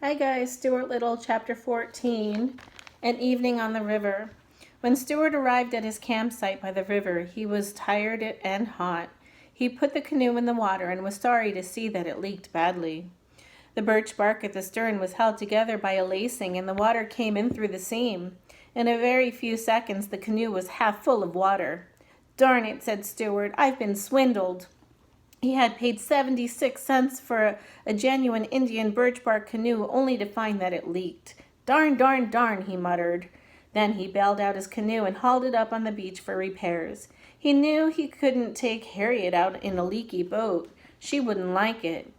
Hi guys, Stuart Little, Chapter 14, An Evening on the River. When Stuart arrived at his campsite by the river, he was tired and hot. He put the canoe in the water and was sorry to see that it leaked badly. The birch bark at the stern was held together by a lacing and the water came in through the seam. In a very few seconds, the canoe was half full of water. "Darn it," said Stuart, "I've been swindled." He had paid 76 cents for a genuine Indian birch bark canoe only to find that it leaked. "Darn, darn, darn," he muttered. Then he bailed out his canoe and hauled it up on the beach for repairs. He knew he couldn't take Harriet out in a leaky boat. She wouldn't like it.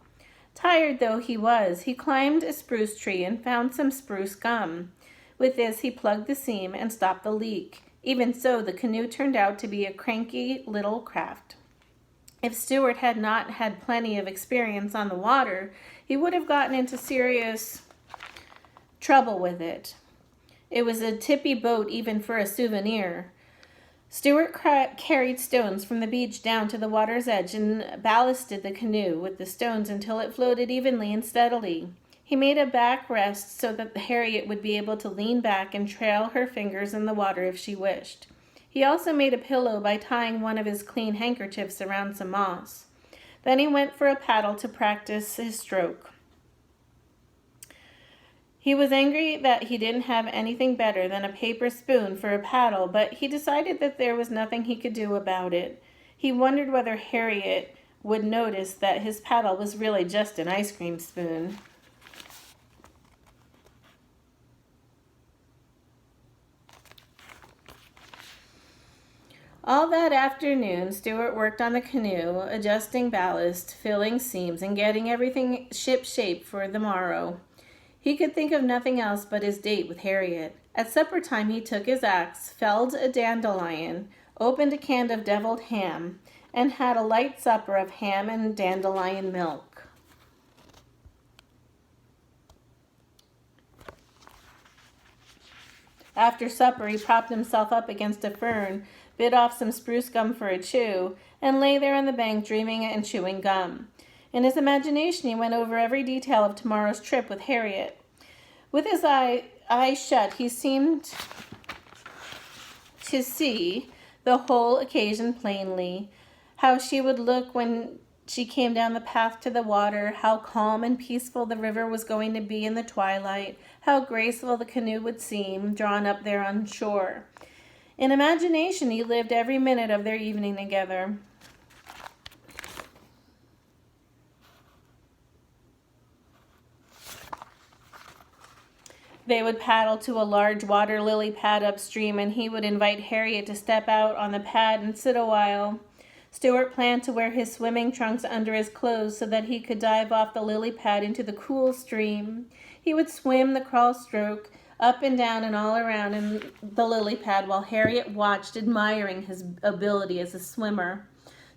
Tired though he was, he climbed a spruce tree and found some spruce gum. With this he plugged the seam and stopped the leak. Even so, the canoe turned out to be a cranky little craft. If Stuart had not had plenty of experience on the water, he would have gotten into serious trouble with it. It was a tippy boat even for a souvenir. Stuart carried stones from the beach down to the water's edge and ballasted the canoe with the stones until it floated evenly and steadily. He made a backrest so that Harriet would be able to lean back and trail her fingers in the water if she wished. He also made a pillow by tying one of his clean handkerchiefs around some moss. Then he went for a paddle to practice his stroke. He was angry that he didn't have anything better than a paper spoon for a paddle, but he decided that there was nothing he could do about it. He wondered whether Harriet would notice that his paddle was really just an ice cream spoon. All that afternoon, Stuart worked on the canoe, adjusting ballast, filling seams, and getting everything ship-shape for the morrow. He could think of nothing else but his date with Harriet. At supper time, he took his axe, felled a dandelion, opened a can of deviled ham, and had a light supper of ham and dandelion milk. After supper, he propped himself up against a fern, bit off some spruce gum for a chew, and lay there on the bank dreaming and chewing gum. In his imagination, he went over every detail of tomorrow's trip with Harriet. With his eyes shut, he seemed to see the whole occasion plainly. How she would look when she came down the path to the water, how calm and peaceful the river was going to be in the twilight, how graceful the canoe would seem, drawn up there on shore. In imagination, he lived every minute of their evening together. They would paddle to a large water lily pad upstream, and he would invite Harriet to step out on the pad and sit a while. Stuart planned to wear his swimming trunks under his clothes so that he could dive off the lily pad into the cool stream. He would swim the crawl stroke up and down and all around in the lily pad while Harriet watched, admiring his ability as a swimmer.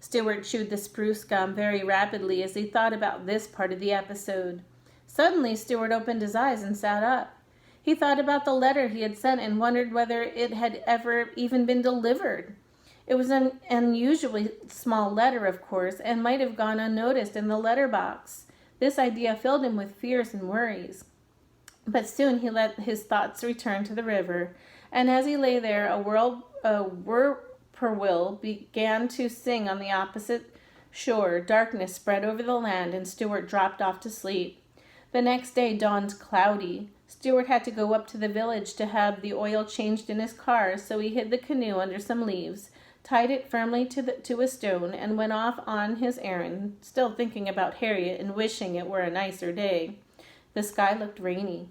Stuart chewed the spruce gum very rapidly as he thought about this part of the episode. Suddenly, Stuart opened his eyes and sat up. He thought about the letter he had sent and wondered whether it had ever even been delivered. It was an unusually small letter, of course, and might have gone unnoticed in the letterbox. This idea filled him with fears and worries. But soon he let his thoughts return to the river, and as he lay there, a whippoorwill began to sing on the opposite shore. Darkness spread over the land, and Stuart dropped off to sleep. The next day dawned cloudy. Stuart had to go up to the village to have the oil changed in his car, so he hid the canoe under some leaves, tied it firmly to a stone, and went off on his errand, still thinking about Harriet and wishing it were a nicer day. The sky looked rainy.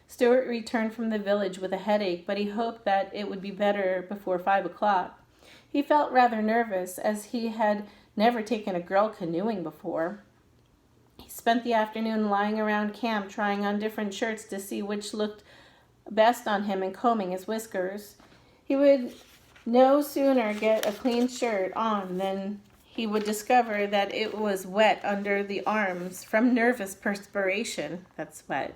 Stuart returned from the village with a headache, but he hoped that it would be better before 5 o'clock. He felt rather nervous, as he had never taken a girl canoeing before. He spent the afternoon lying around camp, trying on different shirts to see which looked best on him and combing his whiskers. He would no sooner get a clean shirt on than he would discover that it was wet under the arms from nervous perspiration. That's wet.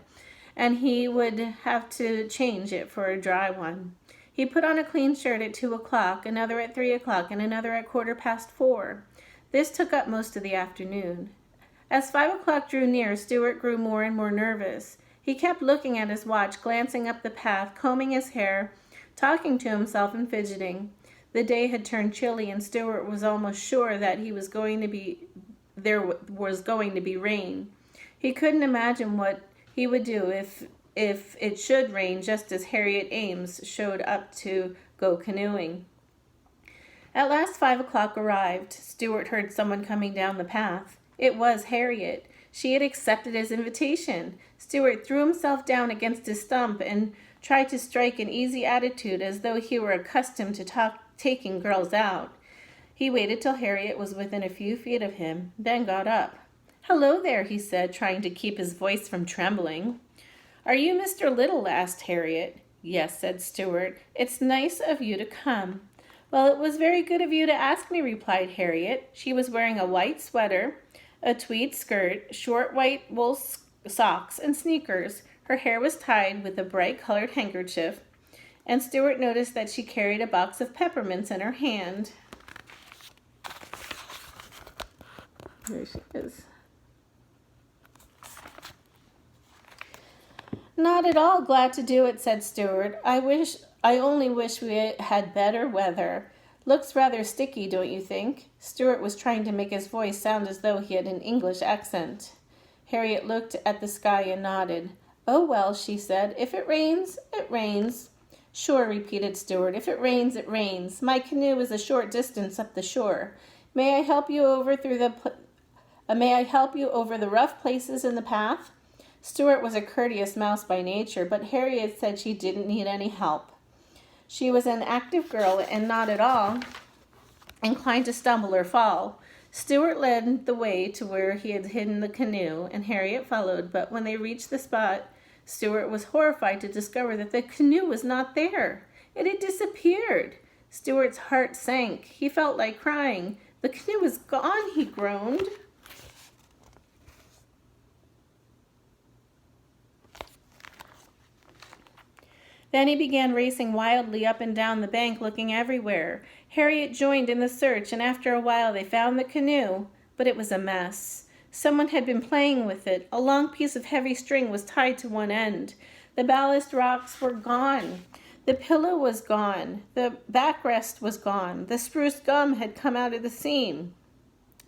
And he would have to change it for a dry one. He put on a clean shirt at 2 o'clock, another at 3 o'clock, and another at 4:15. This took up most of the afternoon. As 5 o'clock drew near, Stuart grew more and more nervous. He kept looking at his watch, glancing up the path, combing his hair, talking to himself and fidgeting. The day had turned chilly, and Stuart was almost sure that there was going to be rain. He couldn't imagine what he would do if it should rain just as Harriet Ames showed up to go canoeing. At last 5 o'clock arrived. Stuart heard someone coming down the path. It was Harriet. She had accepted his invitation. Stuart threw himself down against a stump and tried to strike an easy attitude as though he were accustomed to taking girls out. He waited till Harriet was within a few feet of him, then got up. "Hello there," he said, trying to keep his voice from trembling. "Are you Mr. Little?" asked Harriet. "Yes," said Stuart. "It's nice of you to come." "Well, it was very good of you to ask me," replied Harriet. She was wearing a white sweater, a tweed skirt, short white wool socks, and sneakers. Her hair was tied with a bright-colored handkerchief, and Stuart noticed that she carried a box of peppermints in her hand. There she is. "Not at all glad to do it," said Stuart. I only wish we had better weather. Looks rather sticky, don't you think?" Stuart was trying to make his voice sound as though he had an English accent. Harriet looked at the sky and nodded. "Oh, well," she said, "if it rains, it rains." "Sure," repeated Stuart. "If it rains, it rains. My canoe is a short distance up the shore. May I help you over the rough places in the path?" Stuart was a courteous mouse by nature, but Harriet said she didn't need any help. She was an active girl and not at all inclined to stumble or fall. Stuart led the way to where he had hidden the canoe, and Harriet followed, but when they reached the spot, Stuart was horrified to discover that the canoe was not there. It had disappeared. Stuart's heart sank. He felt like crying. "The canoe is gone," he groaned. Then he began racing wildly up and down the bank, looking everywhere. Harriet joined in the search, and after a while they found the canoe, but it was a mess. Someone had been playing with it. A long piece of heavy string was tied to one end. The ballast rocks were gone. The pillow was gone. The backrest was gone. The spruce gum had come out of the seam.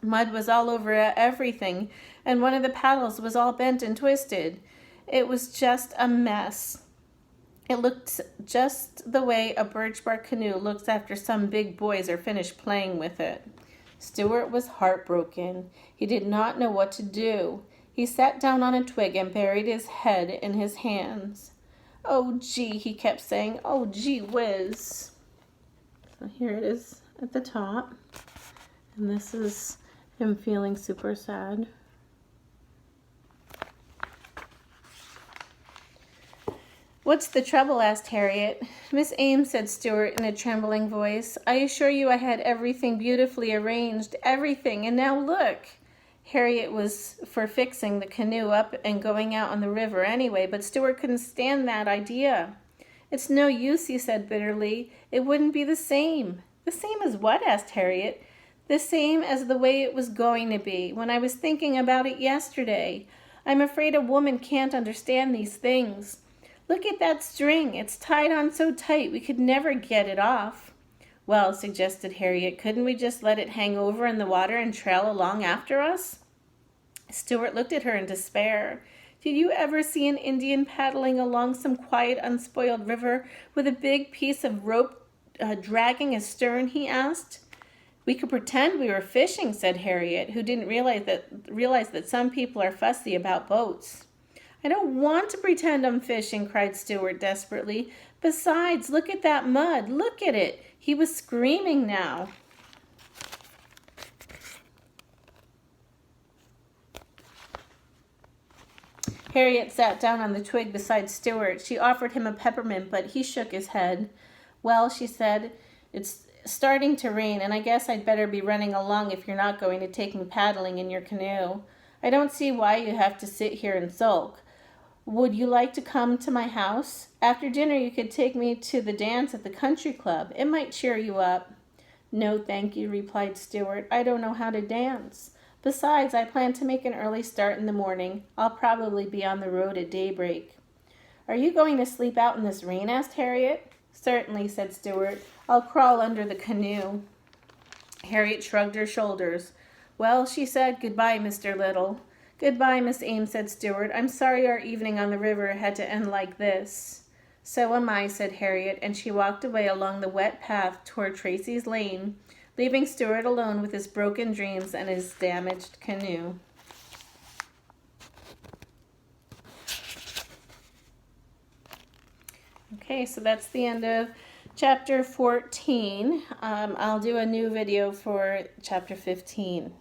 Mud was all over everything, and one of the paddles was all bent and twisted. It was just a mess. It looked just the way a birch bark canoe looks after some big boys are finished playing with it. Stuart was heartbroken. He did not know what to do. He sat down on a twig and buried his head in his hands. "Oh, gee," he kept saying. "Oh, gee whiz." So here it is at the top. And this is him feeling super sad. "What's the trouble?" asked Harriet. "Miss Ames," said Stuart in a trembling voice, "I assure you I had everything beautifully arranged, everything, and now look." Harriet was for fixing the canoe up and going out on the river anyway, but Stuart couldn't stand that idea. "It's no use," he said bitterly. "It wouldn't be the same." "The same as what?" asked Harriet. "The same as the way it was going to be, when I was thinking about it yesterday. I'm afraid a woman can't understand these things. Look at that string. It's tied on so tight we could never get it off." "Well," suggested Harriet, "couldn't we just let it hang over in the water and trail along after us?" Stuart looked at her in despair. "Did you ever see an Indian paddling along some quiet, unspoiled river with a big piece of rope dragging astern?" he asked. "We could pretend we were fishing," said Harriet, who didn't realize that some people are fussy about boats. "I don't want to pretend I'm fishing," cried Stuart desperately. "Besides, look at that mud. Look at it." He was screaming now. Harriet sat down on the twig beside Stuart. She offered him a peppermint, but he shook his head. "Well," she said, "it's starting to rain, and I guess I'd better be running along if you're not going to take me paddling in your canoe. I don't see why you have to sit here and sulk. Would you like to come to my house? After dinner you could take me to the dance at the country club. It might cheer you up." "No, thank you," replied Stuart. "I don't know how to dance." Besides, I plan to make an early start in the morning. I'll probably be on the road at daybreak." "Are you going to sleep out in this rain?" asked Harriet. "Certainly," said Stuart. "I'll crawl under the canoe." Harriet shrugged her shoulders. "Well," she said, "goodbye, Mr. Little." "Goodbye, Miss Ames," said Stuart. "I'm sorry our evening on the river had to end like this." "So am I," said Harriet, and she walked away along the wet path toward Tracy's Lane, leaving Stuart alone with his broken dreams and his damaged canoe. Okay, so that's the end of chapter 14. I'll do a new video for chapter 15.